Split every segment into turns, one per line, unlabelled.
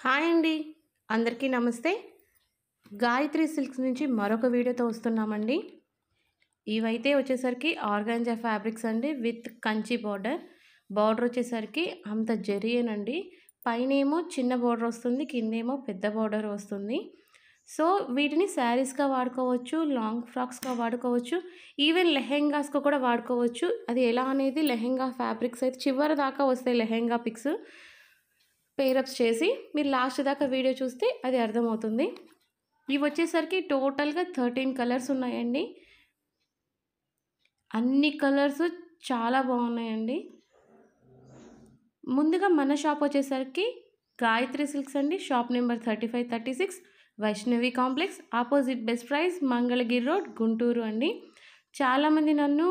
Hi అండి. అందరికీ నమస్తే. గాయత్రి సిల్క్స్ నుంచి మరొక వీడియోతో వస్తున్నామండి. ఇవైతే వచ్చేసరికి ఆర్గాంజా ఫ్యాబ్రిక్స్ అండి విత్ కంచి బార్డర్. బార్డర్ వచ్చేసరికి అంత జరీయేనండి. పైనేమో చిన్న బార్డర్ వస్తుంది, కిందేమో పెద్ద బార్డర్ వస్తుంది. సో వీటిని శారీస్‌గా వాడుకోవచ్చు, లాంగ్ ఫ్రాక్స్‌గా వాడుకోవచ్చు, ఈవెన్ లెహెంగాస్‌గా కూడా వాడుకోవచ్చు. అది ఎలా అనేది లెహెంగా ఫ్యాబ్రిక్స్ అయితే చివరి దాకా వస్తాయి లెహెంగా పిక్స్. పేరప్స్ చేసి మీరు లాస్ట్ దాకా వీడియో చూస్తే అది అర్థమవుతుంది. ఇవి వచ్చేసరికి టోటల్‌గా 13 కలర్స్ ఉన్నాయండి. అన్ని కలర్స్ చాలా బాగున్నాయండి. ముందుగా మన షాప్ వచ్చేసరికి గాయత్రి సిల్క్స్ అండి. Shop number 35, 36 Vaishnavi complex, opposite best price, Mangalagiri road, Guntur అండి. చాలామంది నన్ను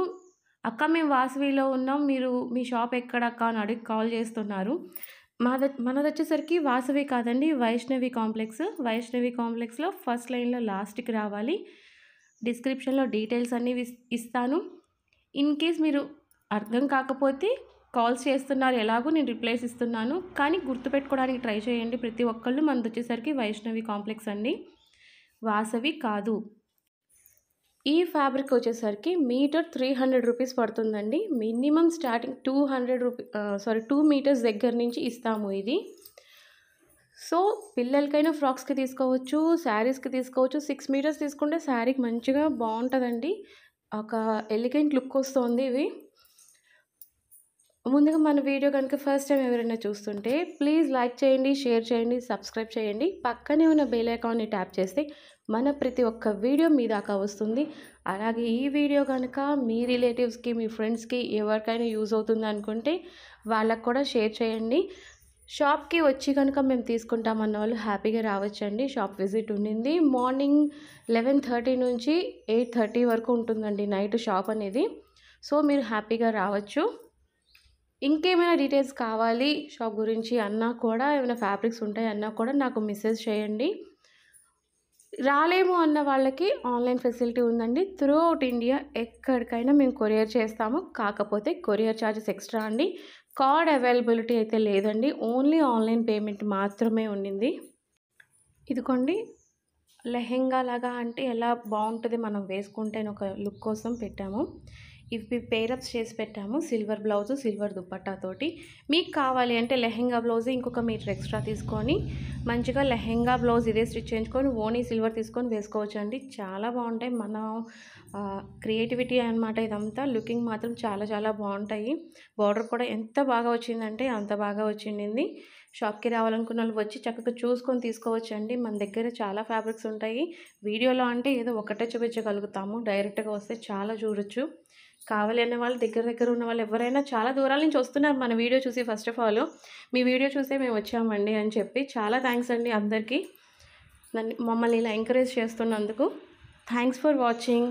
అక్క మేము వాసవిలో ఉన్నాం, మీరు మీ షాప్ ఎక్కడ అక్క అని అడిగి కాల్ చేస్తున్నారు. మనది వచ్చేసరికి వాసవి కాదండి, వైష్ణవి కాంప్లెక్స్. వైష్ణవి కాంప్లెక్స్లో ఫస్ట్ లైన్లో లాస్ట్కి రావాలి. డిస్క్రిప్షన్లో డీటెయిల్స్ అన్నీ ఇస్తాను. ఇన్ కేస్ మీరు అర్థం కాకపోతే కాల్స్ చేస్తున్నారు, ఎలాగో నేను రిప్లైస్ ఇస్తున్నాను, కానీ గుర్తుపెట్టుకోవడానికి ట్రై చేయండి ప్రతి ఒక్కళ్ళు. మనది వచ్చేసరికి వైష్ణవి కాంప్లెక్స్ అండి, వాసవి కాదు. ఈ ఫ్యాబ్రిక్ వచ్చేసరికి మీటర్ 300 రూపీస్ పడుతుందండి. మినిమం స్టార్టింగ్ 2 మీటర్స్ దగ్గర నుంచి ఇస్తాము ఇది. సో పిల్లలకైనా ఫ్రాక్స్కి తీసుకోవచ్చు, శారీస్కి తీసుకోవచ్చు. 6 మీటర్స్ తీసుకుంటే శారీకి మంచిగా బాగుంటుందండి, ఒక ఎలిగెంట్ లుక్ వస్తుంది ఇవి. ముందుగా మన వీడియో కనుక ఫస్ట్ టైం ఎవరైనా చూస్తుంటే ప్లీజ్ లైక్ చేయండి, షేర్ చేయండి, సబ్స్క్రైబ్ చేయండి. పక్కనే ఉన్న బెల్ ఐకాన్ని ట్యాప్ చేస్తే మన ప్రతి ఒక్క వీడియో మీ దాకా వస్తుంది. అలాగే ఈ వీడియో కనుక మీ రిలేటివ్స్కి, మీ ఫ్రెండ్స్కి ఎవరికైనా యూజ్ అవుతుంది అనుకుంటే వాళ్ళకు కూడా షేర్ చేయండి. షాప్కి వచ్చి కనుక మేము తీసుకుంటామన్న వాళ్ళు హ్యాపీగా రావచ్చండి. షాప్ విజిట్ ఉండింది. మార్నింగ్ 11:30 నుంచి 8:30 వరకు ఉంటుందండి నైట్ షాప్ అనేది. సో మీరు హ్యాపీగా రావచ్చు. ఇంకేమైనా డీటెయిల్స్ కావాలి షాప్ గురించి అన్నా కూడా, ఏమైనా ఫ్యాబ్రిక్స్ ఉంటాయి అన్నా కూడా నాకు మెసేజ్ చేయండి. రాలేము అన్న వాళ్ళకి ఆన్లైన్ ఫెసిలిటీ ఉందండి. త్రూ అవుట్ ఇండియా ఎక్కడికైనా మేము కొరియర్ చేస్తాము. కాకపోతే కొరియర్ ఛార్జెస్ ఎక్స్ట్రా అండి. కార్డ్ అవైలబిలిటీ అయితే లేదండి, ఓన్లీ ఆన్లైన్ పేమెంట్ మాత్రమే ఉండింది. ఇదిగోండి, లెహెంగా లాగా అంటే ఎలా బాగుంటుంది మనం వేసుకుంటే అని ఒక లుక్ కోసం పెట్టాము. ఇవి పేరప్స్ చేసి పెట్టాము. సిల్వర్ బ్లౌజు, సిల్వర్ దుపట్టాతోటి. మీకు కావాలి అంటే లెహెంగా బ్లౌజ్ ఇంకొక మీటర్ ఎక్స్ట్రా తీసుకొని మంచిగా లెహెంగా బ్లౌజ్ ఇదే స్టిచ్ చేయించుకొని ఓనీ సిల్వర్ తీసుకొని వేసుకోవచ్చు అండి. చాలా బాగుంటాయి. మన క్రియేటివిటీ అనమాట ఇదంతా. లుకింగ్ మాత్రం చాలా చాలా బాగుంటాయి. బార్డర్ కూడా ఎంత బాగా వచ్చిందంటే అంత బాగా వచ్చింది. షాప్కి రావాలనుకున్న వాళ్ళు వచ్చి చక్కగా చూసుకొని తీసుకోవచ్చండి. మన దగ్గర చాలా ఫ్యాబ్రిక్స్ ఉంటాయి. వీడియోలో అంటే ఏదో ఒకటే చూపించగలుగుతాము, డైరెక్ట్గా వస్తే చాలా చూడొచ్చు. కావాలి అనే వాళ్ళు దగ్గర ఉన్న వాళ్ళు ఎవరైనా చాలా దూరాల నుంచి వస్తున్నారు మన వీడియో చూసి. First of all me video చూసే మేము వచ్చామండి అని చెప్పి చాలా థ్యాంక్స్ అండి అందరికీ, మమ్మల్ని ఇలా ఎంకరేజ్ చేస్తున్నందుకు. Thanks for watching.